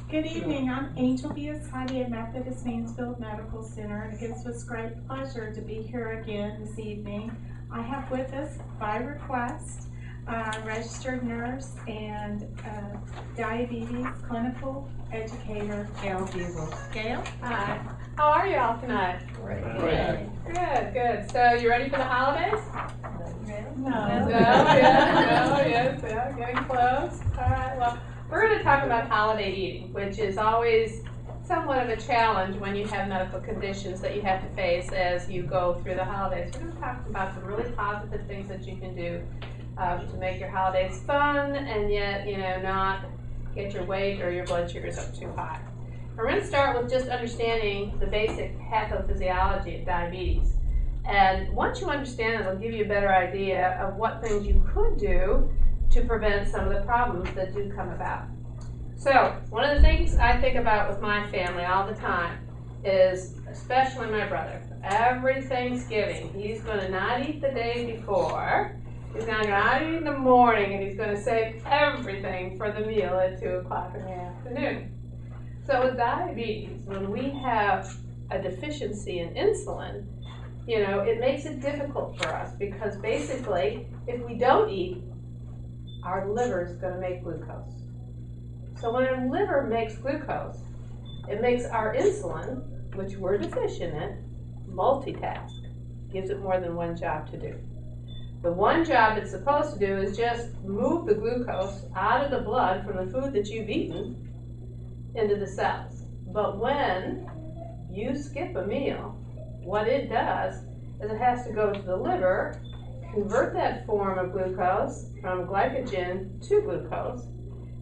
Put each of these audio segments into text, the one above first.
Good evening, I'm Angel Biasotti at Methodist Mansfield Medical Center, and it gives us great pleasure to be here again this evening. I have with us, by request, registered nurse and diabetes clinical educator, Gail Bugle. Gail? Hi. How are you all tonight? Great. Good, good. So you ready for the holidays? No. Yes, getting close. All right, well, we're going to talk about holiday eating, which is always somewhat of a challenge when you have medical conditions that you have to face as you go through the holidays. We're going to talk about some really positive things that you can do to make your holidays fun and yet, not get your weight or your blood sugars up too high. We're going to start with just understanding the basic pathophysiology of diabetes. And once you understand it, it'll give you a better idea of what things you could do to prevent some of the problems that do come about. So, one of the things I think about with my family all the time is, especially my brother, every Thanksgiving, he's going to not eat the day before, he's going to not eat in the morning, and he's going to save everything for the meal at 2 o'clock in the afternoon. So with diabetes, when we have a deficiency in insulin, it makes it difficult for us because basically, if we don't eat, our liver is going to make glucose. So when our liver makes glucose, it makes our insulin, which we're deficient in, multitask. Gives it more than one job to do. The one job it's supposed to do is just move the glucose out of the blood from the food that you've eaten into the cells. But when you skip a meal, what it does is it has to go to the liver, convert that form of glucose from glycogen to glucose,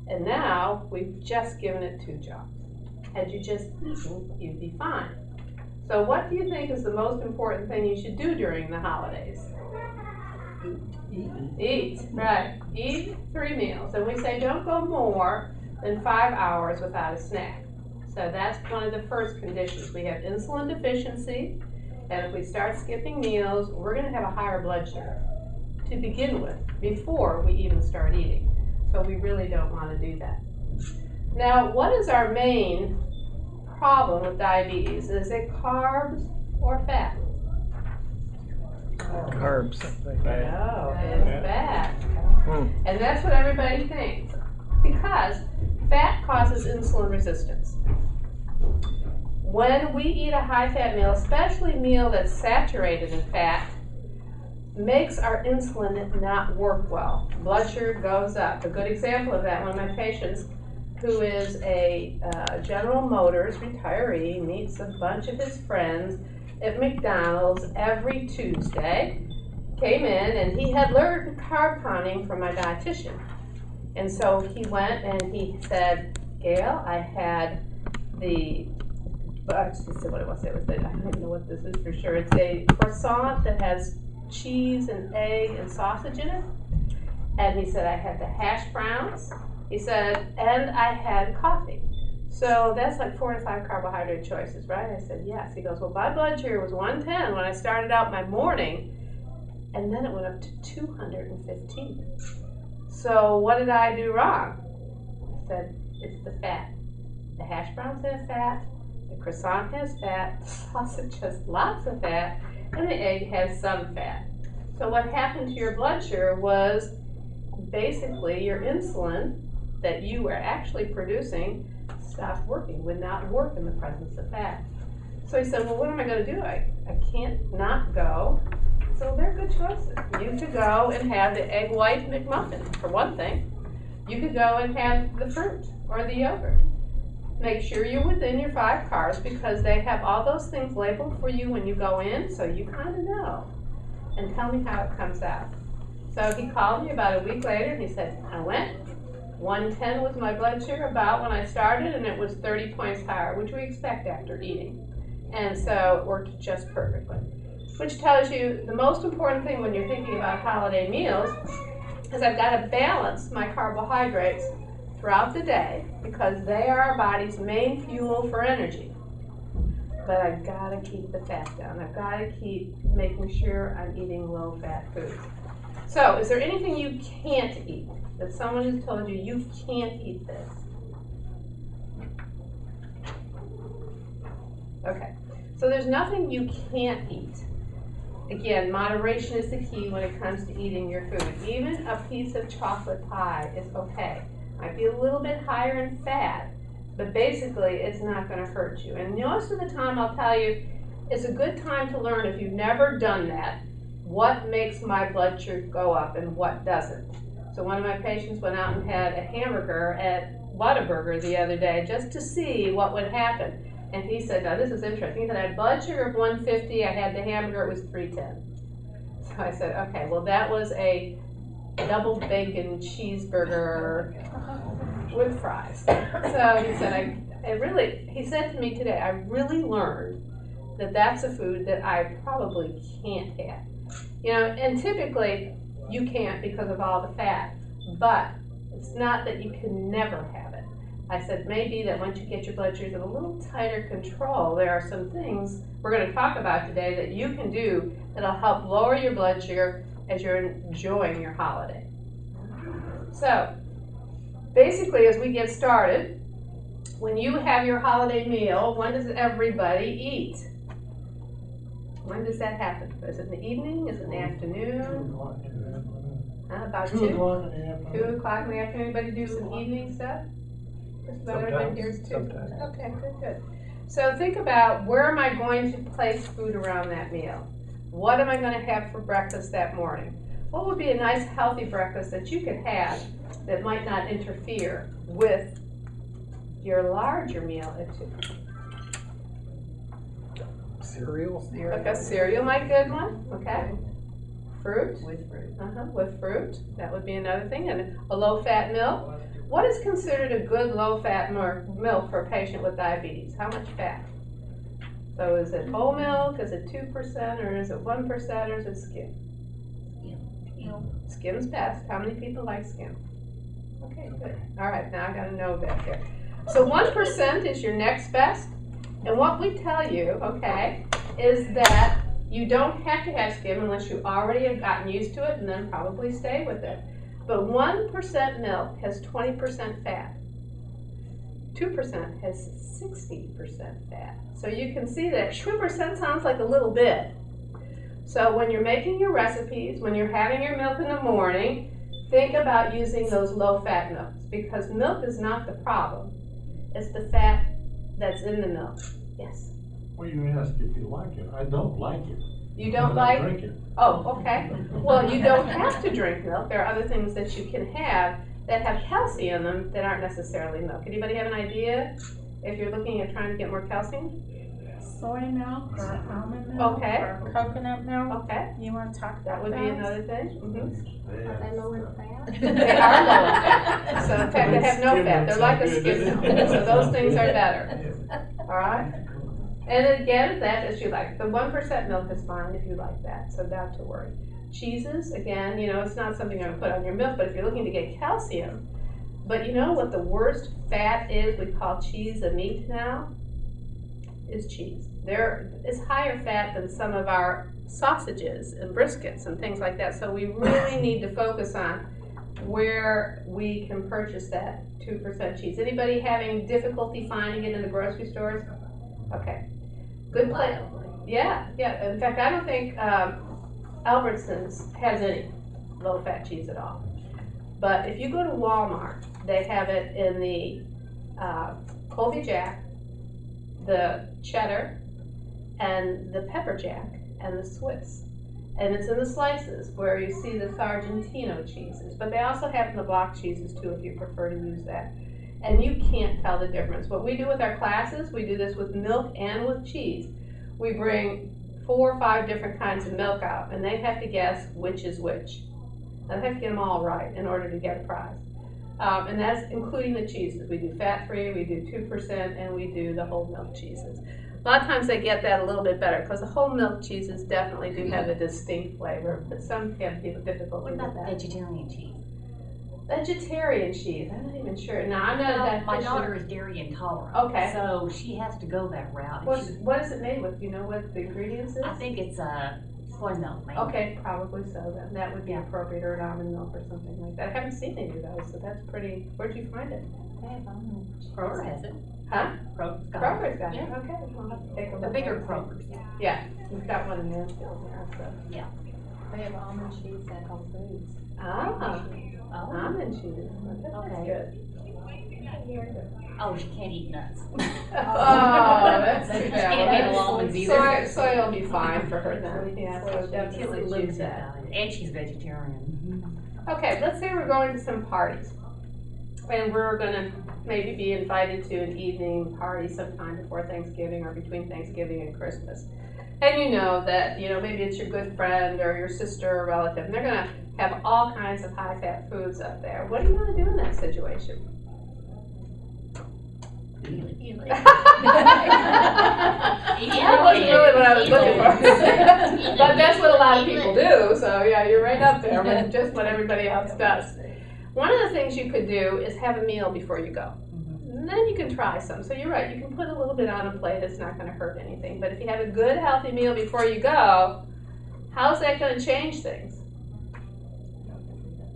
and now we've just given it 2 jobs. Had you just eaten, you'd be fine. So what do you think is the most important thing you should do during the holidays? Eat, right. Eat 3 meals. And we say don't go more than 5 hours without a snack. So that's one of the first conditions. We have insulin deficiency, and if we start skipping meals, we're going to have a higher blood sugar to begin with before we even start eating. So we really don't want to do that. Now, what is our main problem with diabetes? Is it carbs or fat? Carbs. No, it's fat. And that's what everybody thinks. Because fat causes insulin resistance. When we eat a high-fat meal, especially a meal that's saturated in fat, makes our insulin not work well. Blood sugar goes up. A good example of that, one of my patients who is a General Motors retiree meets a bunch of his friends at McDonald's every Tuesday, came in, and he had learned carb counting from my dietitian. And so he went and he said, Gail, I had the, I don't even know what this is for sure. It's a croissant that has cheese and egg and sausage in it. And he said, I had the hash browns. He said, and I had coffee. So that's like 4 to 5 carbohydrate choices, right? I said, yes. He goes, well, my blood sugar was 110 when I started out my morning, and then it went up to 215. So what did I do wrong? I said, it's the fat. The hash browns have fat, the croissant has fat, the sausage has lots of fat, and the egg has some fat. So what happened to your blood sugar was basically your insulin that you were actually producing stopped working, would not work in the presence of fat. So he said, well, what am I going to do? I can't not go. So they're good choices. You could go and have the egg white McMuffin, for one thing. You could go and have the fruit or the yogurt. Make sure you're within your 5 carbs because they have all those things labeled for you when you go in, so you kind of know. And tell me how it comes out. So he called me about a week later and he said, I went. 110 was my blood sugar about when I started, and it was 30 points higher, which we expect after eating. And so it worked just perfectly. Which tells you the most important thing when you're thinking about holiday meals is I've got to balance my carbohydrates throughout the day because they are our body's main fuel for energy. But I've got to keep the fat down. I've got to keep making sure I'm eating low-fat foods. So, is there anything you can't eat that someone has told you you can't eat this? Okay, so there's nothing you can't eat. Again, moderation is the key when it comes to eating your food. Even a piece of chocolate pie is okay. Might be a little bit higher in fat, but basically it's not going to hurt you. And most of the time I'll tell you, it's a good time to learn, if you've never done that, what makes my blood sugar go up and what doesn't. So one of my patients went out and had a hamburger at Whataburger the other day just to see what would happen. And he said, now this is interesting. He said, I had blood sugar of 150, I had the hamburger, it was 310. So I said, okay, well that was a double bacon cheeseburger with fries. So he said, he said to me today, I really learned that that's a food that I probably can't have. You know, and typically you can't because of all the fat, but it's not that you can never have it. I said maybe that once you get your blood sugars in a little tighter control, there are some things we're going to talk about today that you can do that'll help lower your blood sugar as you're enjoying your holiday. So basically, as we get started, when you have your holiday meal, when does everybody eat? When does that happen? Is it in the evening? Is it in the afternoon? About 2? 2 o'clock in the afternoon. 2 o'clock in the afternoon. Anybody do some evening stuff? Just about everybody here is 2. Sometimes. Okay, good. So think about, where am I going to place food around that meal? What am I going to have for breakfast that morning? What would be a nice healthy breakfast that you could have that might not interfere with your larger meal at 2? Cereal? Okay, cereal might be a good one. Okay. Fruit? With fruit. With fruit. That would be another thing. And a low-fat milk. What is considered a good low-fat milk for a patient with diabetes? How much fat? So is it whole milk? Is it 2%? Or is it 1%? Or is it skim? Skim's best. How many people like skim? Okay, good. All right, now I got to know that here. So 1% is your next best. And what we tell you, okay, is that you don't have to have skim unless you already have gotten used to it, and then probably stay with it. But 1% milk has 20% fat. 2% has 60% fat. So you can see that 2% sounds like a little bit. So when you're making your recipes, when you're having your milk in the morning, think about using those low-fat milks, because milk is not the problem. It's the fat that's in the milk. Yes? Well, you asked if you like it. I don't like it. You don't I like? drink it. Oh, okay. Well, you don't have to drink milk. There are other things that you can have that have calcium in them that aren't necessarily milk. Anybody have an idea if you're looking at trying to get more calcium? Soy milk or almond milk Okay. or coconut milk. Okay. You want to talk about That would be another thing. Are they low in fat? They are low in fat. So in fact, they have no fat. They're like a skim milk. So those things are better. All right? And again, that as you like. The 1% milk is fine if you like that, so not to worry. Cheeses, again, you know, it's not something you're going to put on your milk, but if you're looking to get calcium, but you know what the worst fat is? We call cheese a meat now, is cheese. There is higher fat than some of our sausages and briskets and things like that, so we really need to focus on where we can purchase that 2% cheese. Anybody having difficulty finding it in the grocery stores? Okay. Good place. Yeah. In fact, I don't think Albertsons has any low-fat cheese at all. But if you go to Walmart, they have it in the Colby Jack, the cheddar, and the pepper jack, and the Swiss. And it's in the slices where you see the Sargentino cheeses. But they also have in the block cheeses too, if you prefer to use that. And you can't tell the difference. What we do with our classes, we do this with milk and with cheese. We bring 4 or 5 different kinds of milk out, and they have to guess which is which. And they have to get them all right in order to get a prize. And that's including the cheeses. We do fat-free, we do 2%, and we do the whole milk cheeses. A lot of times they get that a little bit better, because the whole milk cheeses definitely do have a distinct flavor, but some can have difficulty What about with that. vegetarian cheese? Vegetarian cheese, I'm not even sure. No, I'm not a My dietitian. daughter is dairy intolerant. Okay. So she has to go that route. What is it made with? Do you know what the ingredients is? I think it's soy milk, maybe. Okay, probably so then. That would be Yeah. appropriate, or an almond milk or something like that. I haven't seen any of those, so that's pretty, where'd you find it? Kroger has it. Huh? Kroger's got it. Kroger's got it, Yeah. okay. We'll have to take a The look bigger at it. Krogers. Yeah, we've got one in Mansfield now, so. They have almond cheese at Whole Foods. Ah, Oh. almond cheese, that's Okay. good. Oh, she can't eat nuts. Oh, that's But too she bad. can't handle almonds either. Soy will be fine for her then, yeah, so She definitely lives choose with that. that. And she's vegetarian. Okay, let's say we're going to some parties. And we're gonna maybe be invited to an evening party sometime before Thanksgiving or between Thanksgiving and Christmas. And you know that, maybe it's your good friend or your sister or relative, and they're gonna have all kinds of high-fat foods up there. What do you wanna do in that situation? That wasn't really what I was looking for. But that's what a lot of people do, so yeah, you're right up there with just what everybody else does. One of the things you could do is have a meal before you go. And then you can try some. So you're right, you can put a little bit on a plate, it's not gonna hurt anything. But if you have a good, healthy meal before you go, how's that gonna change things?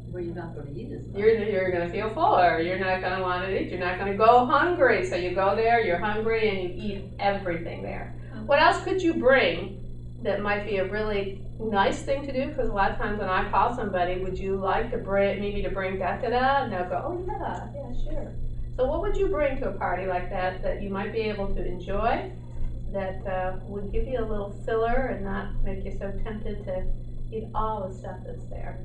Well, you're not gonna eat as much. You're gonna feel fuller, you're not gonna wanna eat, you're not gonna go hungry. So you go there, you're hungry, and you eat everything there. What else could you bring that might be a really nice thing to do? Because a lot of times when I call somebody, would you like to bring, maybe to bring da-da-da? And they'll go, oh yeah, sure. So what would you bring to a party like that that you might be able to enjoy, that would give you a little filler and not make you so tempted to eat all the stuff that's there?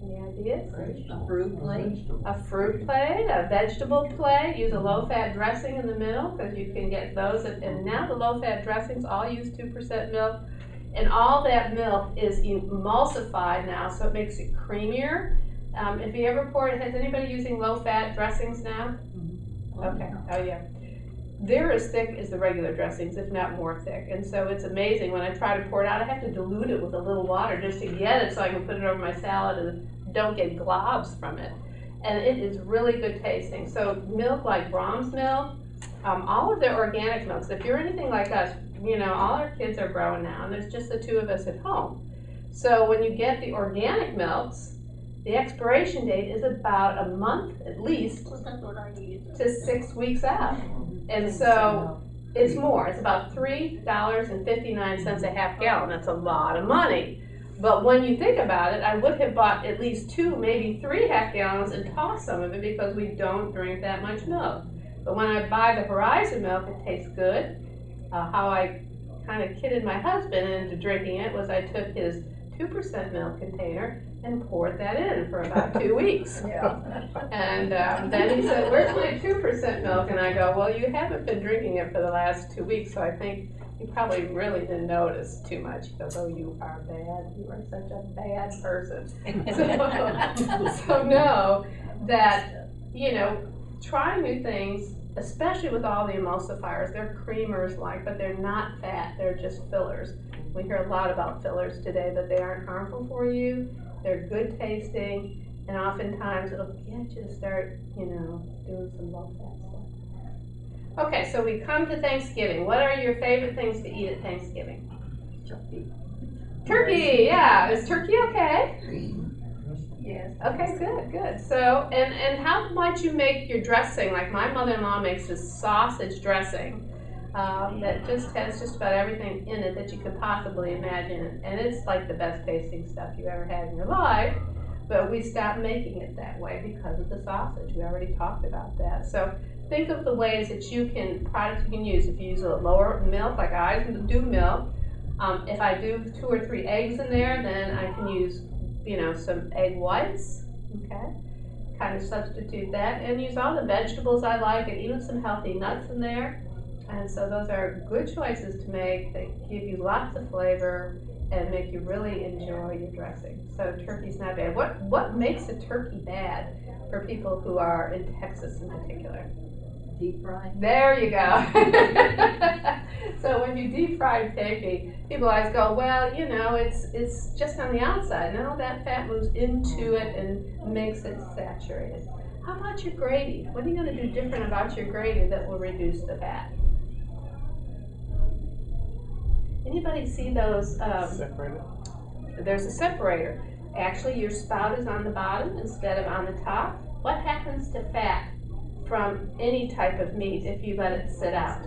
Any ideas? A fruit plate. A fruit plate, a vegetable plate, use a low-fat dressing in the middle, because you can get those, and now the low-fat dressings all use 2% milk, and all that milk is emulsified now, so it makes it creamier. If you ever pour it, has anybody using low-fat dressings now? Okay, oh yeah. They're as thick as the regular dressings, if not more thick, and so it's amazing. When I try to pour it out, I have to dilute it with a little water just to get it so I can put it over my salad and don't get globs from it. And it is really good tasting. So milk like Brahms milk, all of the organic milks, if you're anything like us, all our kids are growing now, and there's just the two of us at home. So when you get the organic milks, the expiration date is about a month at least to 6 weeks out. And so it's more. It's about $3.59 a half gallon. That's a lot of money. But when you think about it, I would have bought at least 2, maybe 3 half gallons and tossed some of it because we don't drink that much milk. But when I buy the Horizon milk, it tastes good. How I kind of kidded my husband into drinking it was I took his 2% milk container and poured that in for about 2 weeks. And then he said, where's my 2% milk? And I go, well, you haven't been drinking it for the last 2 weeks, so I think you probably really didn't notice too much. He goes, oh, you are bad. You are such a bad person. So know that, try new things, especially with all the emulsifiers. They're creamers but they're not fat. They're just fillers. We hear a lot about fillers today, but they aren't harmful for you. They're good tasting, and oftentimes it'll get you to start, doing some low-fat stuff. Okay, so we come to Thanksgiving. What are your favorite things to eat at Thanksgiving? Turkey, yeah. Is turkey okay? Yes. Okay, good. So, and how might you make your dressing? Like my mother-in-law makes this sausage dressing that just has just about everything in it that you could possibly imagine. And it's like the best tasting stuff you ever had in your life. But we stopped making it that way because of the sausage. We already talked about that. So think of the ways that products you can use. If you use a lower milk, like I do milk, if I do 2 or 3 eggs in there, then I can use, some egg whites, okay? Kind of substitute that and use all the vegetables I like and even some healthy nuts in there. And so those are good choices to make that give you lots of flavor and make you really enjoy your dressing. So turkey's not bad. What makes a turkey bad for people who are in Texas in particular? Deep frying. There you go. So when you deep fry turkey, people always go, well, it's just on the outside. No, that fat moves into it and makes it saturated. How about your gravy? What are you going to do different about your gravy that will reduce the fat? Anybody see those? Separated. There's a separator. Actually, your spout is on the bottom instead of on the top. What happens to fat from any type of meat if you let it sit out?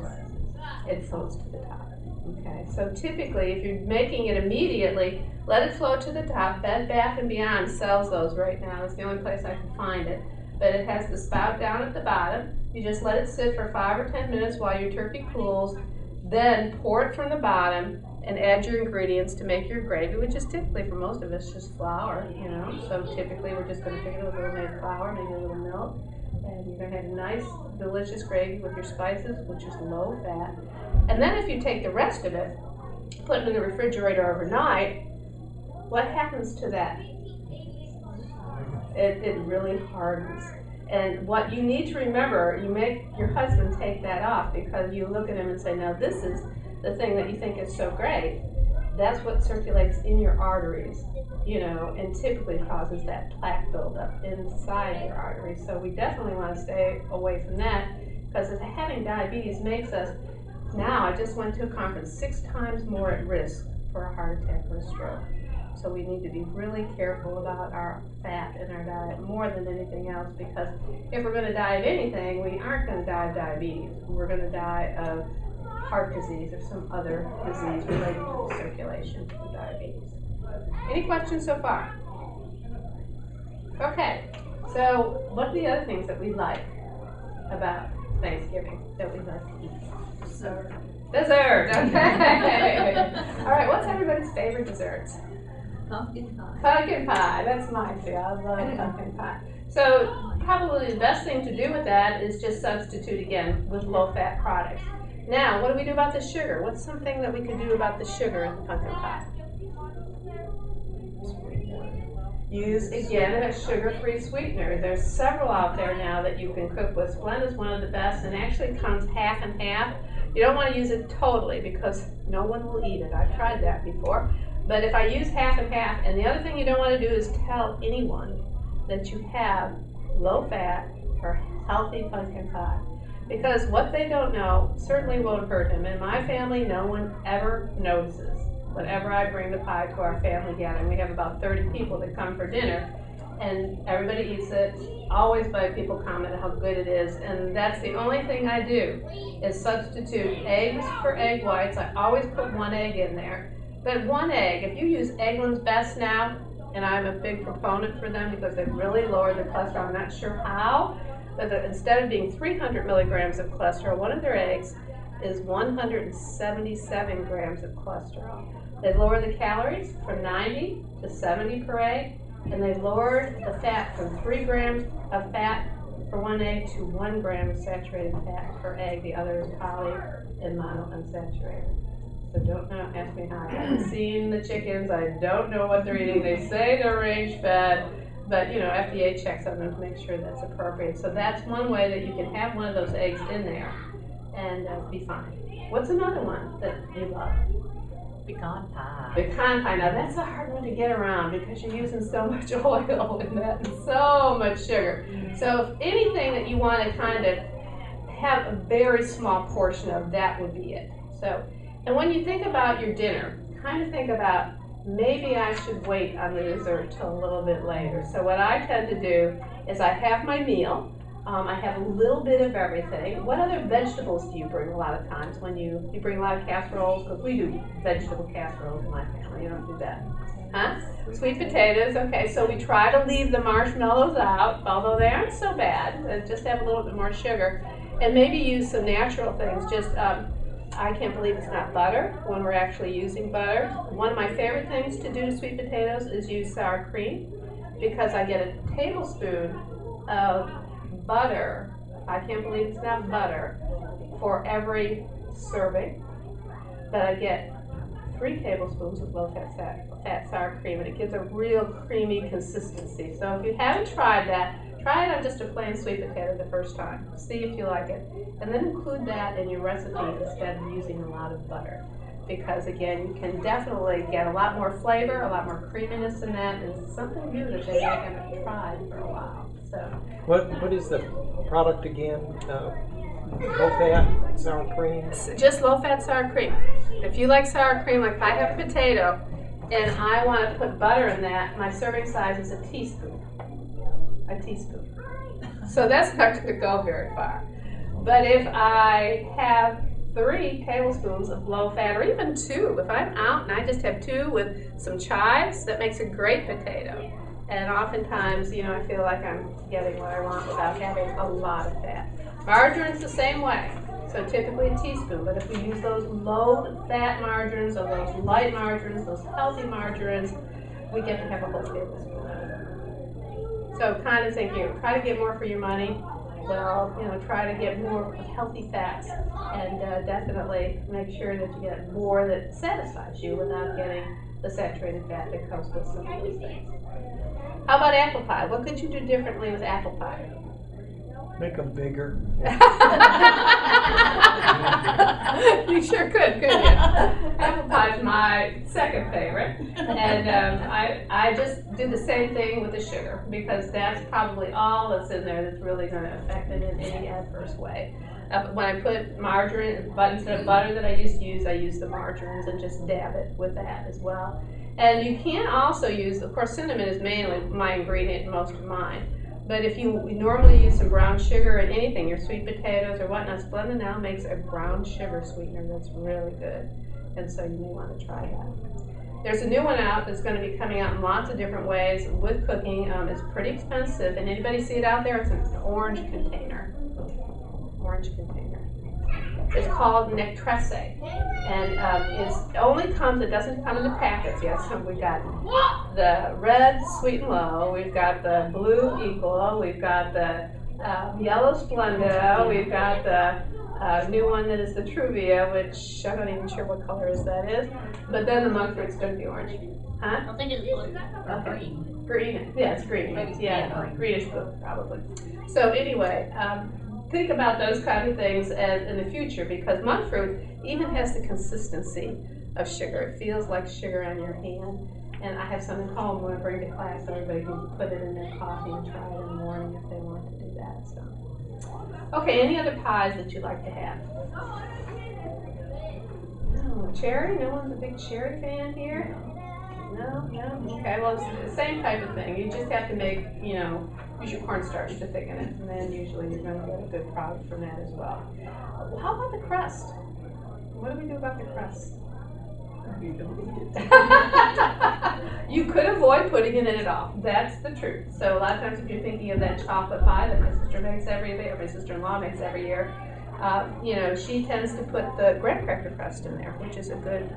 It floats to the top. Okay, so typically if you're making it immediately, let it float to the top. Bed Bath & Beyond sells those right now. It's the only place I can find it. But it has the spout down at the bottom. You just let it sit for 5 or 10 minutes while your turkey cools. Then pour it from the bottom and add your ingredients to make your gravy, which is typically for most of us just flour, you know. So typically we're just going to pick it with a little bit of flour, maybe a little milk, and you're going to have a nice, delicious gravy with your spices, which is low fat. And then if you take the rest of it, put it in the refrigerator overnight, what happens to that? It really hardens. And what you need to remember, you make your husband take that off because you look at him and say, now this is the thing that you think is so great. That's what circulates in your arteries, you know, and typically causes that plaque buildup inside your arteries. So we definitely want to stay away from that because having diabetes makes us, now I just went to a conference, 6 times more at risk for a heart attack or a stroke. So we need to be really careful about our fat in our diet more than anything else, because if we're going to die of anything, we aren't going to die of diabetes. We're going to die of heart disease or some other disease related to the circulation of diabetes. Any questions so far? Okay, so what are the other things that we like about Thanksgiving that we like to eat? Dessert. Dessert, okay. All right, what's everybody's favorite desserts? Pumpkin pie. Pumpkin pie, that's mine too. I love pumpkin pie. So probably the best thing to do with that is just substitute again with low-fat products. Now, what do we do about the sugar? What's something that we could do about the sugar in the pumpkin pie? Use, again, a sugar-free sweetener. There's several out there now that you can cook with. Splenda is one of the best and actually comes half and half. You don't want to use it totally because no one will eat it. I've tried that before. But if I use half and half, and the other thing you don't want to do is tell anyone that you have low-fat or healthy pumpkin pie. Because what they don't know certainly won't hurt them. In my family, no one ever notices. Whenever I bring the pie to our family gathering, we have about 30 people that come for dinner, and everybody eats it. Always by people comment how good it is, and that's the only thing I do is substitute eggs for egg whites. I always put 1 egg in there. But 1 egg, if you use Eggland's Best now, and I'm a big proponent for them because they've really lowered the cholesterol, I'm not sure how, but instead of being 300 milligrams of cholesterol, one of their eggs is 177 grams of cholesterol. They lower the calories from 90 to 70 per egg, and they lowered the fat from 3 grams of fat for 1 egg to 1 gram of saturated fat per egg. The other is poly and monounsaturated. So don't ask me how. I haven't seen the chickens. I don't know what they're eating. They say they're range fed, but you know, FDA checks on them to make sure that's appropriate. So that's one way that you can have one of those eggs in there and be fine. What's another one that you love? Pecan pie. Pecan pie. Now that's a hard one to get around because you're using so much oil in that and so much sugar. So if anything that you want to kind of have a very small portion of, that would be it. So. And when you think about your dinner, kind of think about, maybe I should wait on the dessert till a little bit later. So what I tend to do is I have my meal, I have a little bit of everything. What other vegetables do you bring a lot of times when you bring a lot of casseroles? Because we do vegetable casseroles in my family, you don't do that. Huh? Sweet potatoes, okay, so we try to leave the marshmallows out, although they aren't so bad, just have a little bit more sugar. And maybe use some natural things, just I can't believe it's not butter when we're actually using butter. One of my favorite things to do to sweet potatoes is use sour cream, because I get a tablespoon of butter, I can't believe it's not butter, for every serving, but I get 3 tablespoons of low-fat sour cream, and it gives a real creamy consistency. So if you haven't tried that, try it on just a plain sweet potato the first time. See if you like it. And then include that in your recipe instead of using a lot of butter. Because again, you can definitely get a lot more flavor, a lot more creaminess in that, and it's something new that they haven't tried for a while. So What is the product again? Low-fat sour cream? just low-fat sour cream. If you like sour cream, like if I have a potato, and I want to put butter in that, my serving size is a teaspoon. A teaspoon. So that's not going to go very far. But if I have 3 tablespoons of low fat, or even 2, if I'm out and I just have 2 with some chives, that makes a great potato. And oftentimes, you know, I feel like I'm getting what I want without having a lot of fat. Margarine's the same way. So typically a teaspoon, but if we use those low fat margarines or those light margarines, those healthy margarines, we get to have a whole tablespoon of it. So kind of thinking, try to get more for your money. Well, you know, try to get more healthy fats, and definitely make sure that you get more that satisfies you without getting the saturated fat that comes with some of those things. How about apple pie? What could you do differently with apple pie? Make them bigger. You sure could, couldn't you? Apple pie is my second favorite, and I just do the same thing with the sugar, because that's probably all that's in there that's really going to affect it in any adverse way. When I put margarine, but instead of butter that I used to use, I use the margarines and just dab it with that as well. And you can also use, of course, cinnamon is mainly my ingredient in most of mine. But if you normally use some brown sugar in anything, your sweet potatoes or whatnot, Splenda now makes a brown sugar sweetener that's really good. And so you may want to try that. There's a new one out that's going to be coming out in lots of different ways with cooking. It's pretty expensive. And anybody see it out there? It's an orange container. Orange container. It's called Nectrese, and it doesn't come in the packets yet. So we've got the red Sweet and Low, we've got the blue Equal, we've got the yellow Splenda, we've got the new one that is the Truvia, which I'm not even sure what color that is, but then the monk fruit's going to be orange. Huh? I think it's blue or green. Green, yeah, it's green. Yeah, greenish blue, probably. So anyway, think about those kind of things in the future, because monk fruit even has the consistency of sugar. It feels like sugar on your hand. And I have some at home when I bring to class, so everybody can put it in their coffee and try it in the morning if they want to do that. So, okay, any other pies that you'd like to have? Oh, cherry? No one's a big cherry fan here? No? Okay, well, it's the same type of thing. You just have to make, use your cornstarch to thicken it, and then usually you're going to get a good product from that as well. How about the crust? What do we do about the crust? You don't eat it. You could avoid putting it in at all. That's the truth. So a lot of times if you're thinking of that chocolate pie that my sister makes every day, or my sister-in-law makes every year, she tends to put the graham cracker crust in there, which is a good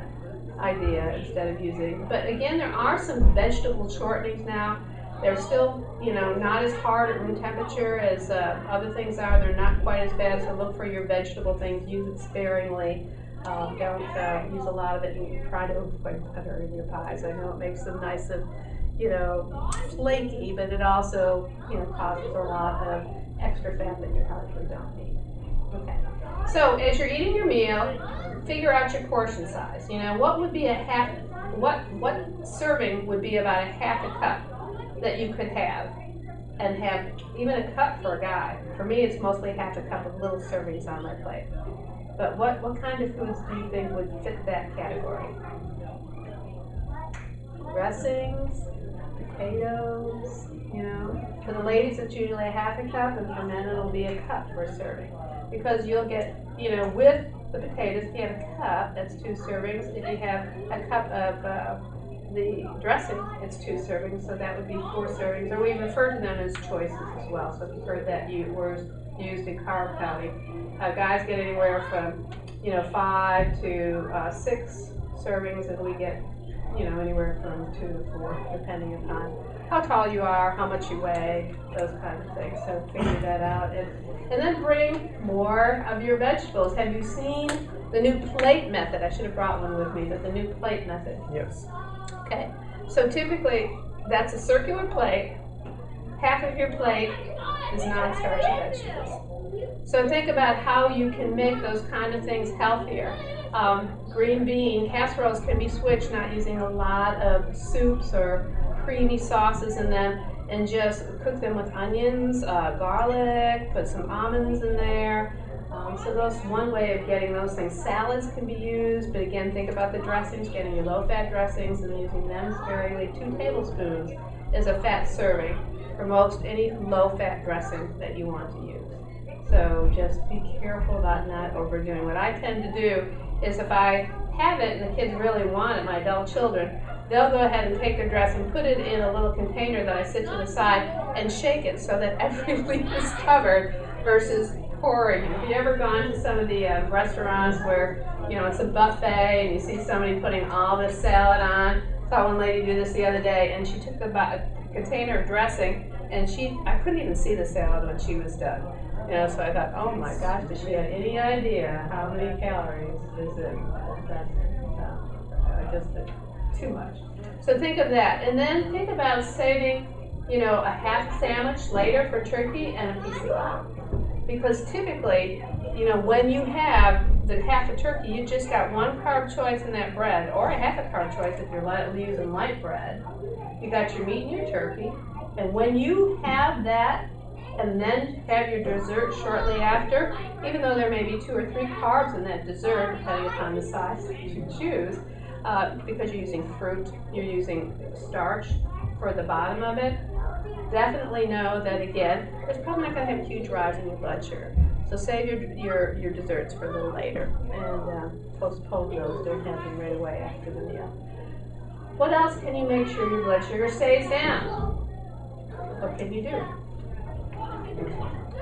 idea instead of using. But again, there are some vegetable shortenings now. They're still, not as hard at room temperature as other things are. They're not quite as bad, so look for your vegetable things. Use it sparingly. Don't use a lot of it, and try to avoid butter in your pies. I know it makes them nice and, flaky, but it also, causes a lot of extra fat that you probably don't need. Okay. So as you're eating your meal, figure out your portion size. What would be what serving would be about a half a cup that you could have, and have even a cup for a guy. For me, it's mostly half a cup of little servings on my plate. But what kind of foods do you think would fit that category? Dressings, potatoes, For the ladies, it's usually a half a cup, and for men, it'll be a cup for a serving. Because you'll get, with the potatoes, if you have a cup, that's 2 servings. If you have a cup of the dressing, it's 2 servings, so that would be 4 servings. Or we refer to them as choices as well, so if you've heard that word used in carb counting. Guys get anywhere from, 5 to 6 servings, and we get, anywhere from 2 to 4, depending upon how tall you are, how much you weigh, those kinds of things. So figure that out, and then bring more of your vegetables. Have you seen the new plate method? I should have brought one with me, but the new plate method. Yes. Okay. So typically, that's a circular plate. Half of your plate is non-starchy vegetables. So think about how you can make those kind of things healthier. Green bean casseroles can be switched, not using a lot of soups or creamy sauces in them, and just cook them with onions, garlic, put some almonds in there, So that's one way of getting those things. Salads can be used, but again, think about the dressings, getting your low-fat dressings and using them sparingly. 2 tablespoons is a fat serving for most any low-fat dressing that you want to use. So just be careful about not overdoing. What I tend to do is if I have it and the kids really want it, my adult children, they'll go ahead and take their dressing, put it in a little container that I sit to the side, and shake it so that every leaf is covered versus pouring. Have you ever gone to some of the restaurants where, it's a buffet and you see somebody putting all this salad on? I saw one lady do this the other day, and she took the container of dressing, and I couldn't even see the salad when she was done. So I thought, oh my gosh, does she have any idea how many calories is in that dressing? Just too much. So think of that, and then think about saving, a half sandwich later for turkey and a piece of lamb. Because typically, when you have the half a turkey, you just got one carb choice in that bread, or a half a carb choice if you're using light bread. You got your meat and your turkey, and when you have that, and then have your dessert shortly after, even though there may be 2 or 3 carbs in that dessert, depending upon the size that you choose, because you're using fruit, you're using starch for the bottom of it, definitely know that, again, it's probably not going to have a huge rise in your blood sugar. So save your desserts for a little later, and postpone those. Don't have them right away after the meal. What else can you make sure your blood sugar stays down? What can you do?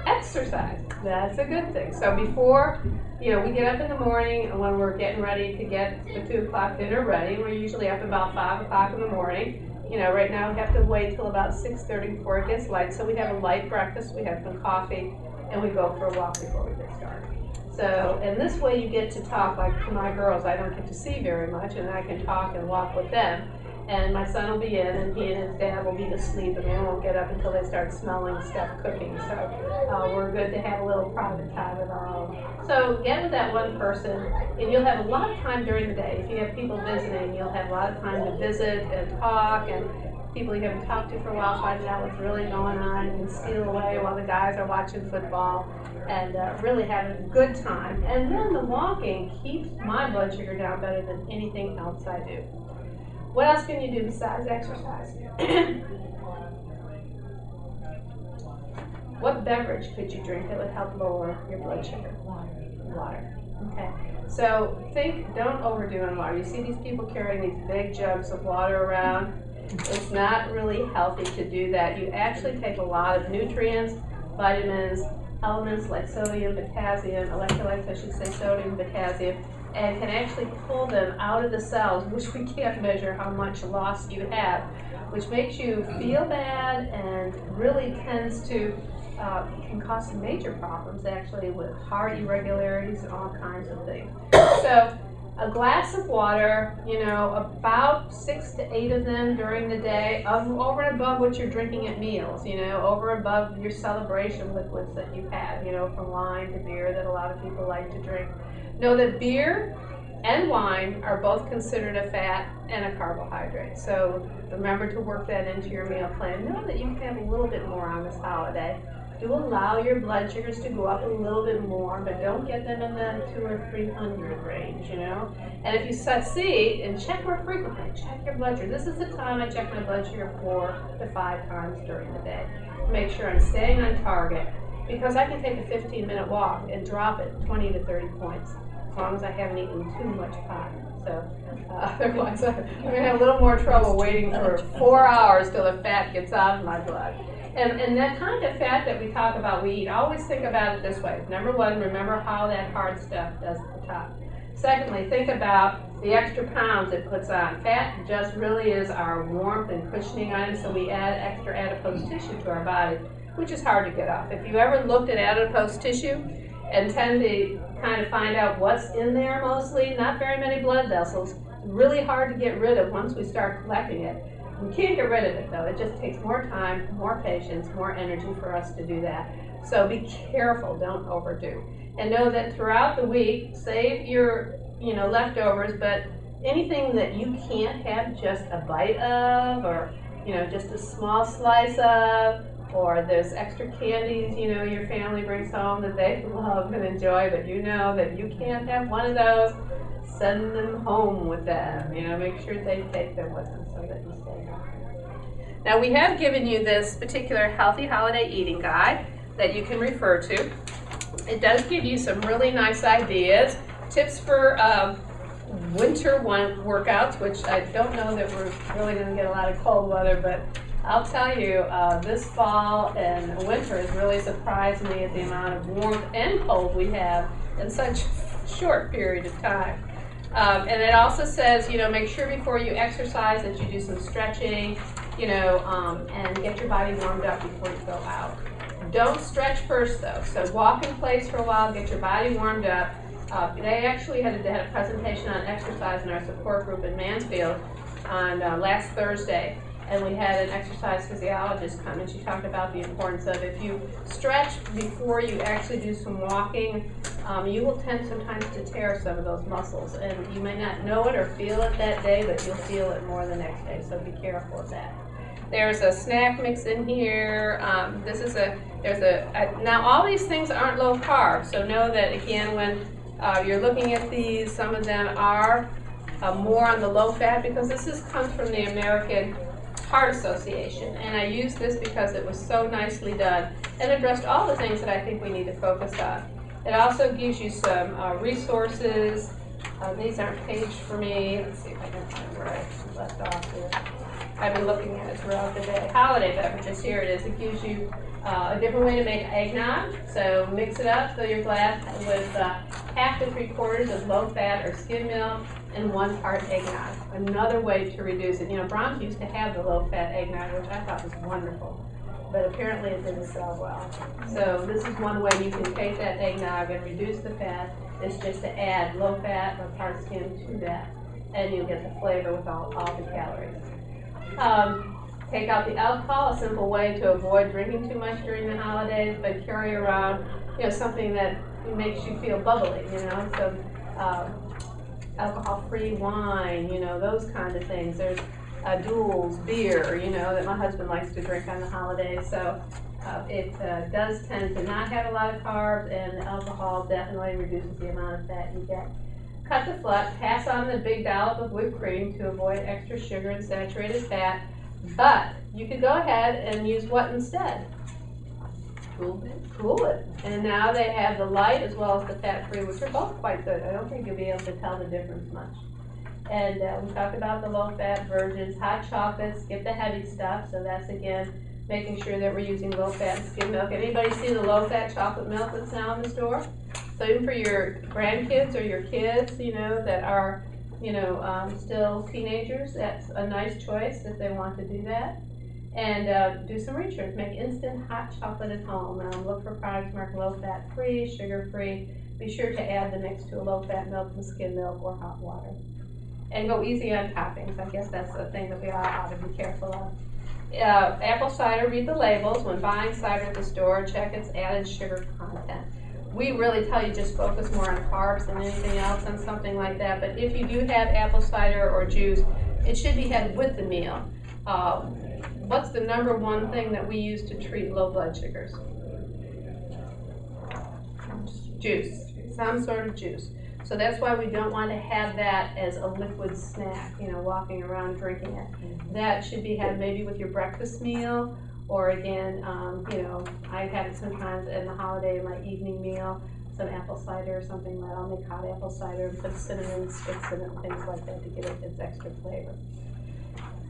Exercise. That's a good thing. So before, we get up in the morning, and when we're getting ready to get the 2 o'clock dinner ready, we're usually up about 5 o'clock in the morning. Right now we have to wait till about 6:30 before it gets light. So we have a light breakfast, we have some coffee, and we go for a walk before we get started. So, and this way you get to talk, like to my girls, I don't get to see very much, and I can talk and walk with them. And my son will be in, and he and his dad will be asleep, and they won't get up until they start smelling stuff cooking. So we're good to have a little private time at our own. So get with that one person, and you'll have a lot of time during the day. If you have people visiting, you'll have a lot of time to visit and talk, and people you haven't talked to for a while find out what's really going on, and steal away while the guys are watching football, and really have a good time. And then the walking keeps my blood sugar down better than anything else I do. What else can you do besides exercise? What beverage could you drink that would help lower your blood sugar? Water. Okay. So don't overdo in water. You see these people carrying these big jugs of water around. It's not really healthy to do that. You actually take a lot of nutrients, vitamins, elements like sodium, potassium, electrolytes, I should say sodium, potassium, and can actually pull them out of the cells, which we can't measure how much loss you have, which makes you feel bad and really tends to, can cause some major problems actually with heart irregularities and all kinds of things. So a glass of water, about 6 to 8 of them during the day, over and above what you're drinking at meals, over and above your celebration liquids that you have, from wine to beer that a lot of people like to drink. Know that beer and wine are both considered a fat and a carbohydrate. So remember to work that into your meal plan. Know that you can have a little bit more on this holiday. Do allow your blood sugars to go up a little bit more, but don't get them in the 200 or 300 range, And if you succeed, and check more frequently, check your blood sugar. This is the time I check my blood sugar 4 to 5 times during the day. Make sure I'm staying on target, because I can take a 15-minute walk and drop it 20 to 30 points, as long as I haven't eaten too much pie. So otherwise, I'm going to have a little more trouble waiting for 4 hours till the fat gets out of my blood. And that kind of fat that we talk about, we eat, always think about it this way. Number one, remember how that hard stuff does at the top. Secondly, think about the extra pounds it puts on. Fat just really is our warmth and cushioning item, so we add extra adipose tissue to our body, which is hard to get off. If you ever looked at adipose tissue and tend to kind of find out what's in there mostly, not very many blood vessels, really hard to get rid of once we start collecting it. We can't get rid of it though. It just takes more time, more patience, more energy for us to do that. So be careful, don't overdo. And know that throughout the week, save your leftovers, but anything that you can't have just a bite of, or just a small slice of, or there's extra candies, you know, your family brings home that they love and enjoy, but you know that you can't have one of those, send them home with them. You know, make sure they take them with them so that you stay healthy. Now, we have given you this particular healthy holiday eating guide that you can refer to. It does give you some really nice ideas, tips for winter workouts, which I don't know that we're really going to get a lot of cold weather, but I'll tell you, this fall and winter has really surprised me at the amount of warmth and cold we have in such a short period of time. And it also says, you know, make sure before you exercise that you do some stretching, you know, and get your body warmed up before you go out. Don't stretch first though, so walk in place for a while, get your body warmed up. They actually had a presentation on exercise in our support group in Mansfield on last Thursday, and we had an exercise physiologist come, and she talked about the importance of if you stretch before you actually do some walking, you will tend sometimes to tear some of those muscles, and you may not know it or feel it that day, but you'll feel it more the next day, so be careful of that. There's a snack mix in here. Now all these things aren't low carb, so know that again when you're looking at these, some of them are more on the low fat, because this comes from the American Heart Association, and I use this because it was so nicely done and addressed all the things that I think we need to focus on. It also gives you some resources. These aren't paged for me. Let's see if I can find where I left off here. I've been looking at it throughout the day. Holiday beverages, here it is. It gives you a different way to make eggnog. So mix it up, fill your glass with 1/2 to 3/4 of low-fat or skim milk and 1 part eggnog. Another way to reduce it. You know, Brahms used to have the low-fat eggnog, which I thought was wonderful, but apparently it didn't sell well. So this is one way you can take that eggnog and reduce the fat. It's just to add low-fat or part skim to that, and you'll get the flavor with all the calories. Take out the alcohol, a simple way to avoid drinking too much during the holidays, but carry around, you know, something that makes you feel bubbly, you know, some alcohol-free wine, you know, those kind of things. There's Duels, beer, you know, that my husband likes to drink on the holidays, so it does tend to not have a lot of carbs, and the alcohol definitely reduces the amount of fat you get. Cut the flat, pass on the big dollop of whipped cream to avoid extra sugar and saturated fat, but you could go ahead and use what instead? Cool it. And now they have the light as well as the fat-free, which are both quite good. I don't think you'll be able to tell the difference much. And we talked about the low-fat virgins, hot chocolate, skip the heavy stuff, so that's again making sure that we're using low-fat skim milk. Anybody see the low-fat chocolate milk that's now in the store? So even for your grandkids or your kids, you know, that are, you know, still teenagers, that's a nice choice if they want to do that. And do some research. Make instant hot chocolate at home. Look for products marked low-fat free, sugar-free. Be sure to add the mix to a low-fat milk and skim milk or hot water. And go easy on toppings. I guess that's the thing that we all ought to be careful of. Apple cider, read the labels. When buying cider at the store, check its added sugar content. We really tell you just focus more on carbs than anything else on something like that. But if you do have apple cider or juice, it should be had with the meal. What's the number one thing that we use to treat low blood sugars? Juice, some sort of juice. So that's why we don't want to have that as a liquid snack, you know, walking around drinking it. That should be had maybe with your breakfast meal, or again, you know, I have it sometimes in the holiday, my evening meal, some apple cider or something like that. I'll make hot apple cider and put cinnamon sticks in it and things like that to give it its extra flavor.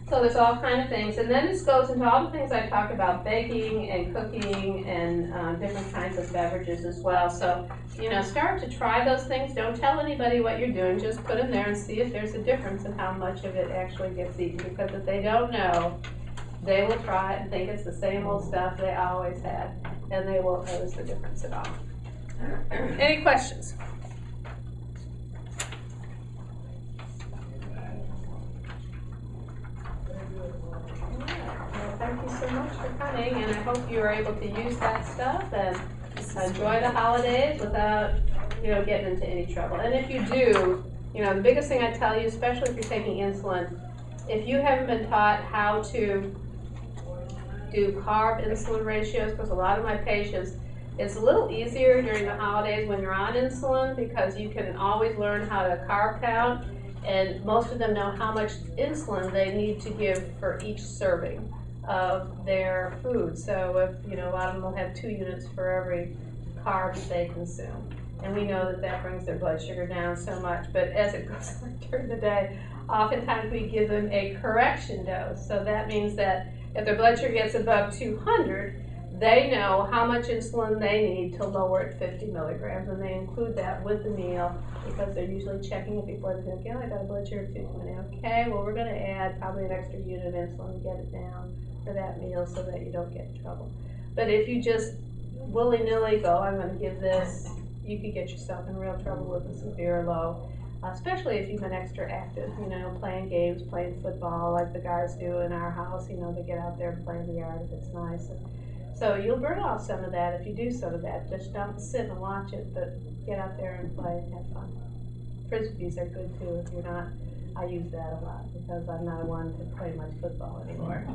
So there's all kind of things, and then this goes into all the things I talked about, baking and cooking and different kinds of beverages as well. So, you know, start to try those things. Don't tell anybody what you're doing. Just put them there and see if there's a difference in how much of it actually gets eaten. Because if they don't know, they will try it and think it's the same old stuff they always had, and they won't notice the difference at all. Any questions? Thank you so much for coming, and I hope you are able to use that stuff and enjoy the holidays without, you know, getting into any trouble. And if you do, you know, the biggest thing I tell you, especially if you're taking insulin, if you haven't been taught how to do carb insulin ratios, because a lot of my patients, it's a little easier during the holidays when you're on insulin because you can always learn how to carb count, and most of them know how much insulin they need to give for each serving of their food. So if, a lot of them will have 2 units for every carbs they consume. And we know that that brings their blood sugar down so much, but as it goes on during the day, oftentimes we give them a correction dose. So that means that if their blood sugar gets above 200, they know how much insulin they need to lower it 50 milligrams, and they include that with the meal because they're usually checking it before they think, I got a blood sugar of 220. Okay, well, we're going to add probably an extra unit of insulin to get it down for that meal so that you don't get in trouble. But if you just willy-nilly go, I'm going to give this, you could get yourself in real trouble with a severe low, especially if you've been extra active, playing games, playing football like the guys do in our house. They get out there and play in the yard if it's nice. So you'll burn off some of that if you do some of that. Just don't sit and watch it, but get out there and play and have fun. Frisbees are good too if you're not. I use that a lot because I'm not one to play much football anymore,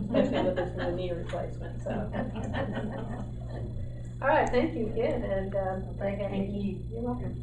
especially with this new knee replacement. So, all right, thank you again, and Thank you. you're welcome.